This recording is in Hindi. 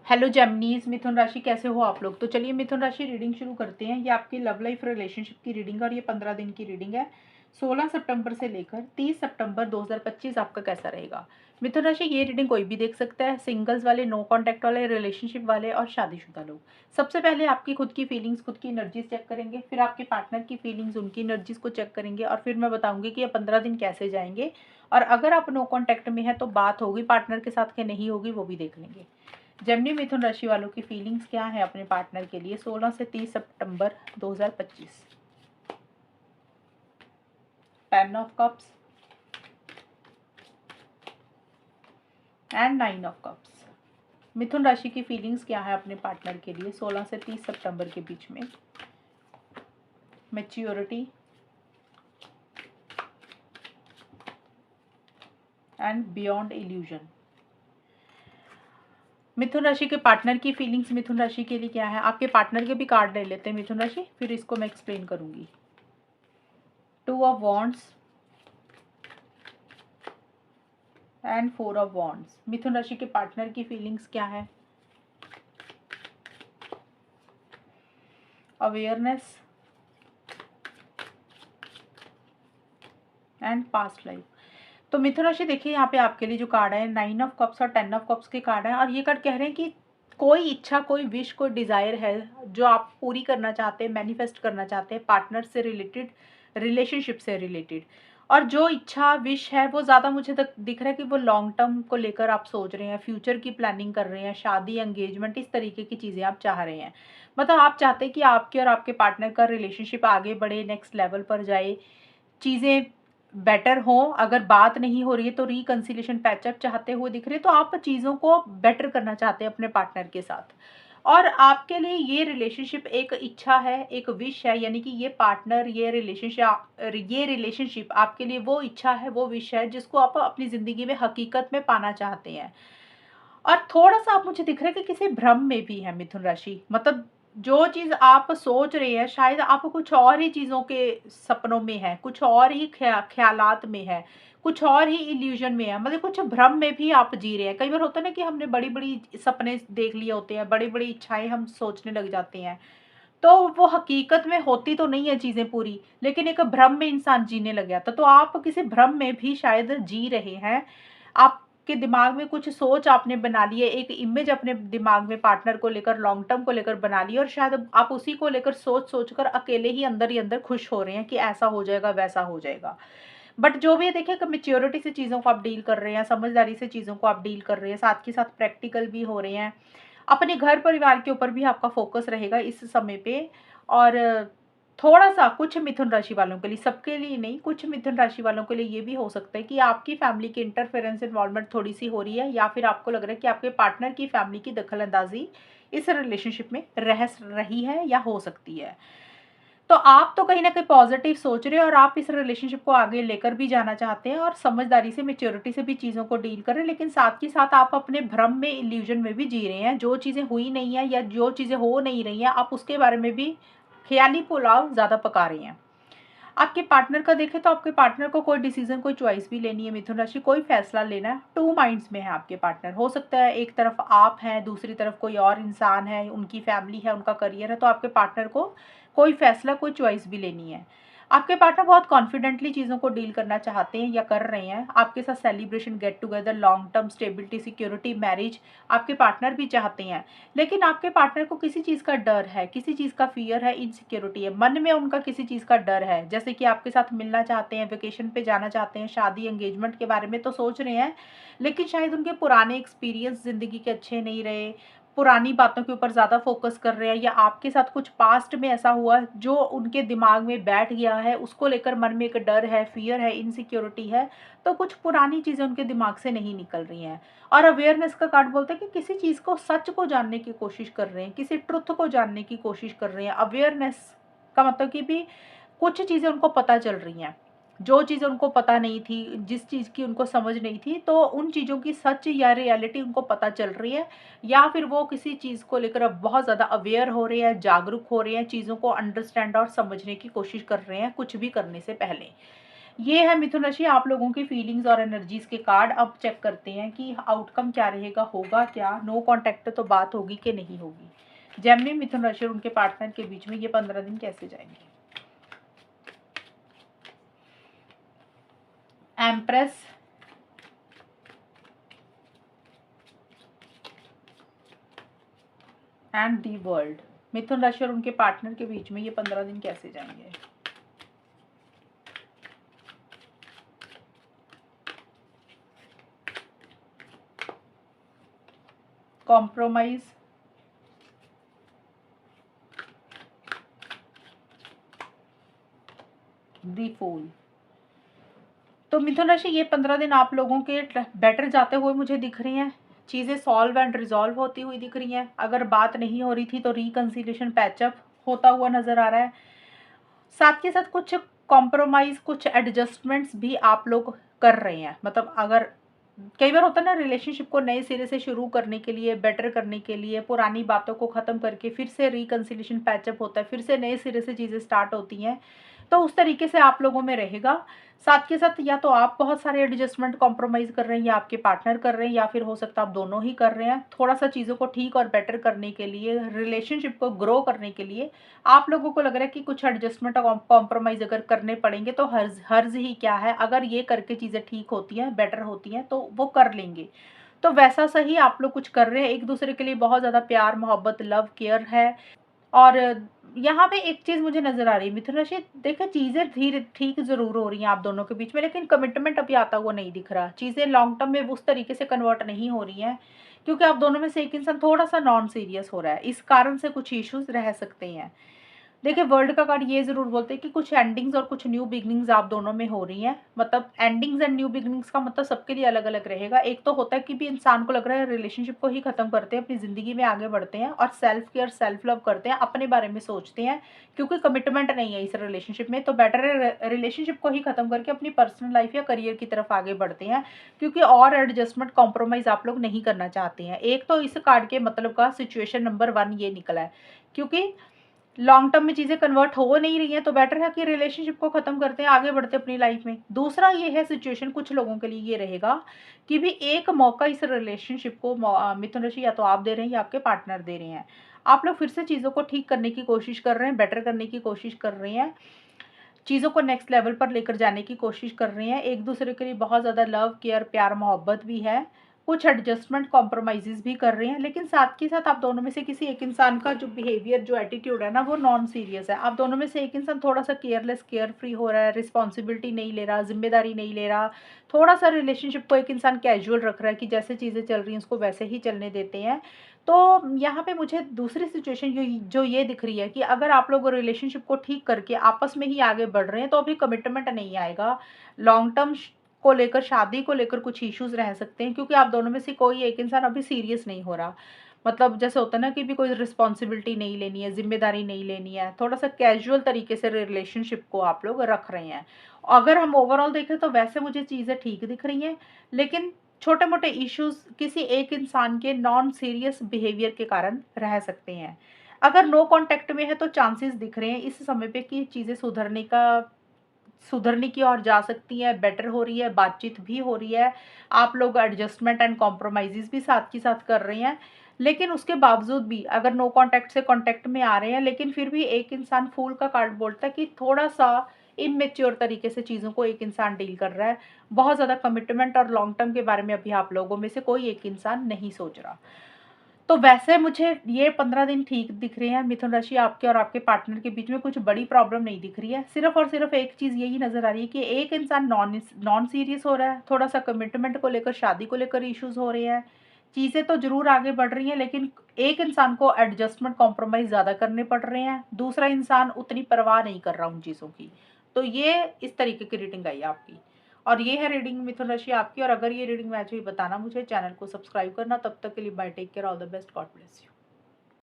हेलो जेमिनीज, मिथुन राशि कैसे हो आप लोग। तो चलिए मिथुन राशि रीडिंग शुरू करते हैं। ये आपकी लव लाइफ रिलेशनशिप की रीडिंग है और ये 15 दिन की रीडिंग है। 16 सितंबर से लेकर 30 सितंबर 2025 आपका कैसा रहेगा। मिथुन राशि ये रीडिंग कोई भी देख सकता है, सिंगल्स वाले, नो कॉन्टैक्ट वाले, रिलेशनशिप वाले और शादीशुदा लोग। सबसे पहले आपकी खुद की फीलिंग्स, खुद की एनर्जीज चेक करेंगे, फिर आपके पार्टनर की फीलिंग्स, उनकी एनर्जीज को चेक करेंगे और फिर मैं बताऊंगी कि ये 15 दिन कैसे जाएंगे। और अगर आप नो कॉन्टैक्ट में है तो बात होगी पार्टनर के साथ कि नहीं होगी वो भी देख लेंगे। जेमिनी मिथुन राशि वालों की फीलिंग्स क्या है अपने पार्टनर के लिए 16 से 30 सितंबर 2025। 10 of cups and 9 of cups. मिथुन राशि की फीलिंग्स क्या है अपने पार्टनर के लिए 16 से 30 सितंबर के बीच में। Maturity and beyond illusion. मिथुन राशि के पार्टनर की फीलिंग्स मिथुन राशि के लिए क्या है। आपके पार्टनर के भी कार्ड ले लेते हैं मिथुन राशि, फिर इसको मैं एक्सप्लेन करूंगी। 2 of wands and 4 of wands. मिथुन राशि के पार्टनर की फीलिंग्स क्या है। Awareness and past life. तो मिथुन राशि देखिए, यहाँ पे आपके लिए जो कार्ड है 9 ऑफ कप्स और 10 ऑफ कप्स के कार्ड है और ये कार्ड कह रहे हैं कि कोई इच्छा, कोई विश, कोई डिजायर है जो आप पूरी करना चाहते हैं, मैनिफेस्ट करना चाहते हैं पार्टनर से रिलेटेड, रिलेशनशिप से रिलेटेड। और जो इच्छा विश है वो ज़्यादा मुझे तक दिख रहा है कि वो लॉन्ग टर्म को लेकर आप सोच रहे हैं, फ्यूचर की प्लानिंग कर रहे हैं, शादी, एंगेजमेंट, इस तरीके की चीज़ें आप चाह रहे हैं। मतलब आप चाहते हैं कि आपके और आपके पार्टनर का रिलेशनशिप आगे बढ़े, नेक्स्ट लेवल पर जाए, चीज़ें बेटर हो। अगर बात नहीं हो रही है तो रिकंसिलिएशन, पैचअप चाहते हुए दिख रहे हैं, तो आप चीज़ों को बेटर करना चाहते हैं अपने पार्टनर के साथ। और आपके लिए ये रिलेशनशिप एक इच्छा है, एक विश है, यानी कि ये पार्टनर, ये रिलेशनशिप आपके लिए वो इच्छा है, वो विश है जिसको आप अपनी ज़िंदगी में हकीकत में पाना चाहते हैं। और थोड़ा-सा आप मुझे दिख रहा है कि किसी भ्रम में भी है मिथुन राशि। मतलब जो चीज़ आप सोच रहे हैं शायद आप कुछ और ही चीज़ों के सपनों में है, कुछ और ही ख़्यालात में है, कुछ और ही इल्यूज़न में है, मतलब कुछ भ्रम में भी आप जी रहे हैं। कई बार होता है ना कि हमने बड़ी-बड़ी सपने देख लिए होते हैं, बड़ी-बड़ी इच्छाएँ हम सोचने लग जाते हैं। तो वो हकीकत में होती तो नहीं है चीज़ें पूरी, लेकिन एक भ्रम में इंसान जीने लग जाता है। तो आप किसी भ्रम में भी शायद जी रहे हैं। आपके दिमाग में कुछ सोच आपने बना ली है, एक इमेज अपने दिमाग में पार्टनर को लेकर, लॉन्ग टर्म को लेकर बना ली है और शायद आप उसी को लेकर सोच-सोच कर अकेले ही अंदर खुश हो रहे हैं कि ऐसा हो जाएगा, वैसा हो जाएगा। बट जो भी है देखिए, कि मैच्योरिटी से चीज़ों को आप डील कर रहे हैं, समझदारी से चीज़ों को आप डील कर रहे हैं, साथ के साथ प्रैक्टिकल भी हो रहे हैं। अपने घर परिवार के ऊपर भी आपका फोकस रहेगा इस समय पे। और थोड़ा-सा कुछ मिथुन राशि वालों के लिए, सबके लिए नहीं, कुछ मिथुन राशि वालों के लिए ये भी हो सकता है कि आपकी फैमिली की इंटरफेरेंस, इन्वॉल्वमेंट थोड़ी-सी हो रही है, या फिर आपको लग रहा है कि आपके पार्टनर की फैमिली की दखल-अंदाज़ी इस रिलेशनशिप में रह रही है या हो सकती है। तो आप तो कहीं न कहीं पॉज़िटिव सोच रहे हो और आप इस रिलेशनशिप को आगे लेकर भी जाना चाहते हैं और समझदारी से, मैच्योरिटी से भी चीज़ों को डील कर रहे हैं, लेकिन साथ ही साथ आप अपने भ्रम में, इल्यूज़न में भी जी रहे हैं। जो चीज़ें हुई नहीं है या जो चीज़ें हो नहीं रही हैं, आप उसके बारे में भी ख़याली पुलाव ज़्यादा पका रहे हैं। आपके पार्टनर का देखें तो आपके पार्टनर को कोई डिसीजन, कोई चॉइस भी लेनी है मिथुन राशि, कोई फैसला लेना है, टू माइंड्स में है आपके पार्टनर। हो सकता है एक तरफ आप हैं, दूसरी तरफ कोई और इंसान है, उनकी फैमिली है, उनका करियर है, तो आपके पार्टनर को कोई फैसला, कोई चॉइस भी लेनी है। आपके पार्टनर बहुत कॉन्फिडेंटली चीज़ों को डील करना चाहते हैं या कर रहे हैं। आपके साथ celebration, get together, long term stability, security, marriage आपके पार्टनर भी चाहते हैं। लेकिन आपके पार्टनर को किसी चीज़ का डर है, किसी चीज़ का फ़ियर है, इनसिक्योरिटी है, मन में उनका किसी चीज़ का डर है। जैसे कि आपके साथ मिलना चाहते हैं, वेकेशन पे जाना चाहते हैं, शादी, एंगेजमेंट के बारे में तो सोच रहे हैं, लेकिन शायद उनके पुराने एक्सपीरियंस ज़िंदगी के अच्छे नहीं रहे, पुरानी बातों के ऊपर ज़्यादा फ़ोकस कर रहे हैं, या आपके साथ कुछ पास्ट में ऐसा हुआ जो उनके दिमाग में बैठ गया है, उसको लेकर मन में एक डर है, फ़ियर है, इनसिक्योरिटी है। तो कुछ पुरानी चीज़ें उनके दिमाग से नहीं निकल रही हैं। और अवेयरनेस का कार्ड बोलता है कि किसी चीज़ को, सच को जानने की कोशिश कर रहे हैं, किसी ट्रुथ को जानने की कोशिश कर रहे हैं। अवेयरनेस का मतलब कि भी कुछ चीज़ें उनको पता चल रही हैं, जो चीज़ें उनको पता नहीं थी, जिस चीज़ की उनको समझ नहीं थी, तो उन चीज़ों की सच या रियलिटी उनको पता चल रही है। या फिर वो किसी चीज़ को लेकर अब बहुत ज़्यादा अवेयर हो रहे हैं, जागरूक हो रहे हैं, चीज़ों को अंडरस्टैंड और समझने की कोशिश कर रहे हैं कुछ भी करने से पहले। ये है मिथुन राशि आप लोगों की फीलिंग्स और एनर्जीज के कार्ड। अब चेक करते हैं कि आउटकम क्या रहेगा, होगा क्या, नो कॉन्टैक्ट तो बात होगी कि नहीं होगी। जेमिनी, मिथुन राशि और उनके पार्टनर के बीच में ये 15 दिन कैसे जाएंगे। Empress, and the world. मिथुन राशि और उनके पार्टनर के बीच में ये 15 दिन कैसे जाएंगे। कॉम्प्रोमाइज, दी फूल। तो मिथुन राशि ये 15 दिन आप लोगों के बेटर जाते हुए मुझे दिख रही हैं। चीज़ें सॉल्व एंड रिजॉल्व होती हुई दिख रही हैं। अगर बात नहीं हो रही थी तो रिकंसिलिएशन पैचअप होता हुआ नजर आ रहा है। साथ के साथ कुछ कॉम्प्रोमाइज, कुछ एडजस्टमेंट्स भी आप लोग कर रहे हैं। मतलब अगर कई बार होता है ना, रिलेशनशिप को नए सिरे से शुरू करने के लिए, बेटर करने के लिए, पुरानी बातों को ख़त्म करके फिर से रिकंसिलिएशन पैचअप होता है, फिर से नए सिरे से चीज़ें स्टार्ट होती हैं। तो उस तरीके से आप लोगों में रहेगा। साथ के साथ या तो आप बहुत सारे एडजस्टमेंट कॉम्प्रोमाइज़ कर रहे हैं, या आपके पार्टनर कर रहे हैं, या फिर हो सकता है आप दोनों ही कर रहे हैं। थोड़ा सा चीज़ों को ठीक और बेटर करने के लिए, रिलेशनशिप को ग्रो करने के लिए आप लोगों को लग रहा है कि कुछ एडजस्टमेंट और कॉम्प्रोमाइज़ अगर करने पड़ेंगे तो हर्ज हर्ज ही क्या है। अगर ये करके चीज़ें ठीक होती हैं, बेटर होती हैं, तो वो कर लेंगे। तो वैसा सही आप लोग कुछ कर रहे हैं। एक दूसरे के लिए बहुत ज़्यादा प्यार, मोहब्बत, लव, केयर है। और यहाँ पे एक चीज़ मुझे नज़र आ रही है मिथुन राशि, देखिए चीज़ें धीरे ठीक ज़रूर हो रही हैं आप दोनों के बीच में, लेकिन कमिटमेंट अभी आता हुआ नहीं दिख रहा। चीज़ें लॉन्ग टर्म में उस तरीके से कन्वर्ट नहीं हो रही हैं, क्योंकि आप दोनों में से एक इंसान थोड़ा सा नॉन सीरियस हो रहा है। इस कारण से कुछ इश्यूज रह सकते हैं। देखिए वर्ल्ड का कार्ड ये ज़रूर बोलते हैं कि कुछ एंडिंग्स और कुछ न्यू बिगनिंग्स आप दोनों में हो रही हैं। मतलब एंडिंग्स एंड न्यू बिगनिंग्स का मतलब सबके लिए अलग अलग रहेगा। एक तो होता है कि भी इंसान को लग रहा है रिलेशनशिप को ही ख़त्म करते हैं, अपनी ज़िंदगी में आगे बढ़ते हैं और सेल्फ केयर, सेल्फ लव करते हैं, अपने बारे में सोचते हैं, क्योंकि कमिटमेंट नहीं है इस रिलेशनशिप में। तो बेटर है रिलेशनशिप को ही ख़त्म करके अपनी पर्सनल लाइफ या करियर की तरफ आगे बढ़ते हैं, क्योंकि और एडजस्टमेंट कॉम्प्रोमाइज़ आप लोग नहीं करना चाहते हैं। एक तो इस कार्ड के मतलब का सिचुएशन नंबर 1 ये निकला है, क्योंकि लॉन्ग टर्म में चीज़ें कन्वर्ट हो नहीं रही हैं, तो बेटर है कि रिलेशनशिप को ख़त्म करते हैं, आगे बढ़ते हैं अपनी लाइफ में। दूसरा ये है सिचुएशन, कुछ लोगों के लिए ये रहेगा कि भी एक मौका इस रिलेशनशिप को मिथुन राशि या तो आप दे रहे हैं या आपके पार्टनर दे रहे हैं। आप लोग फिर से चीज़ों को ठीक करने की कोशिश कर रहे हैं, बेटर करने की कोशिश कर रहे हैं, चीज़ों को नेक्स्ट लेवल पर लेकर जाने की कोशिश कर रहे हैं। एक दूसरे के लिए बहुत ज़्यादा लव, केयर, प्यार, मोहब्बत भी है। कुछ एडजस्टमेंट कॉम्प्रोमाइज़ेज़ भी कर रहे हैं, लेकिन साथ के साथ आप दोनों में से किसी एक इंसान का जो बिहेवियर, जो एटीट्यूड है ना, वो नॉन सीरियस है। आप दोनों में से एक इंसान थोड़ा सा केयरलेस, केयर फ्री हो रहा है, रिस्पॉन्सिबिलिटी नहीं ले रहा, जिम्मेदारी नहीं ले रहा। थोड़ा सा रिलेशनशिप को एक इंसान कैजुअल रख रहा है कि जैसे चीज़ें चल रही हैं उसको वैसे ही चलने देते हैं। तो यहाँ पे मुझे दूसरी सिचुएशन जो जो ये दिख रही है कि अगर आप लोग रिलेशनशिप को ठीक करके आपस में ही आगे बढ़ रहे हैं, तो अभी कमिटमेंट नहीं आएगा। लॉन्ग टर्म को लेकर, शादी को लेकर कुछ इश्यूज रह सकते हैं, क्योंकि आप दोनों में से कोई एक इंसान अभी सीरियस नहीं हो रहा। मतलब जैसे होता है ना कि भी कोई रिस्पॉन्सिबिलिटी नहीं लेनी है, जिम्मेदारी नहीं लेनी है, थोड़ा सा कैजुअल तरीके से रिलेशनशिप को आप लोग रख रहे हैं। अगर हम ओवरऑल देखें तो वैसे मुझे चीज़ें ठीक दिख रही हैं, लेकिन छोटे मोटे इश्यूज किसी एक इंसान के नॉन सीरियस बिहेवियर के कारण रह सकते हैं। अगर नो कांटेक्ट में है तो चांसेस दिख रहे हैं इस समय पे कि चीज़ें सुधरने की ओर जा सकती है, बेटर हो रही है, बातचीत भी हो रही है, आप लोग एडजस्टमेंट एंड कॉम्प्रोमाइज़ेज़ भी साथ के साथ कर रहे हैं। लेकिन उसके बावजूद भी अगर नो कॉन्टैक्ट से कॉन्टैक्ट में आ रहे हैं, लेकिन फिर भी एक इंसान, फूल का कार्ड बोलता है कि थोड़ा-सा इमैच्योर तरीके से चीज़ों को एक इंसान डील कर रहा है। बहुत ज़्यादा कमिटमेंट और लॉन्ग टर्म के बारे में अभी आप लोगों में से कोई एक इंसान नहीं सोच रहा। तो वैसे मुझे ये 15 दिन ठीक दिख रहे हैं मिथुन राशि। आपके और आपके पार्टनर के बीच में कुछ बड़ी प्रॉब्लम नहीं दिख रही है। सिर्फ़ और सिर्फ़ एक चीज़ यही नज़र आ रही है कि एक इंसान नॉन सीरियस हो रहा है, थोड़ा-सा कमिटमेंट को लेकर, शादी को लेकर इश्यूज़ हो रहे हैं। चीज़ें तो ज़रूर आगे बढ़ रही हैं, लेकिन एक इंसान को एडजस्टमेंट, कॉम्प्रोमाइज़ ज़्यादा करने पड़ रहे हैं, दूसरा इंसान उतनी परवाह नहीं कर रहा उन चीज़ों की। तो ये इस तरीके की रीडिंग आई आपकी। और ये है रीडिंग मिथुन राशि आपकी। और अगर ये रीडिंग मैच हुई, बताना मुझे, चैनल को सब्सक्राइब करना। तब तक के लिए bye, take care, all the best, God bless you.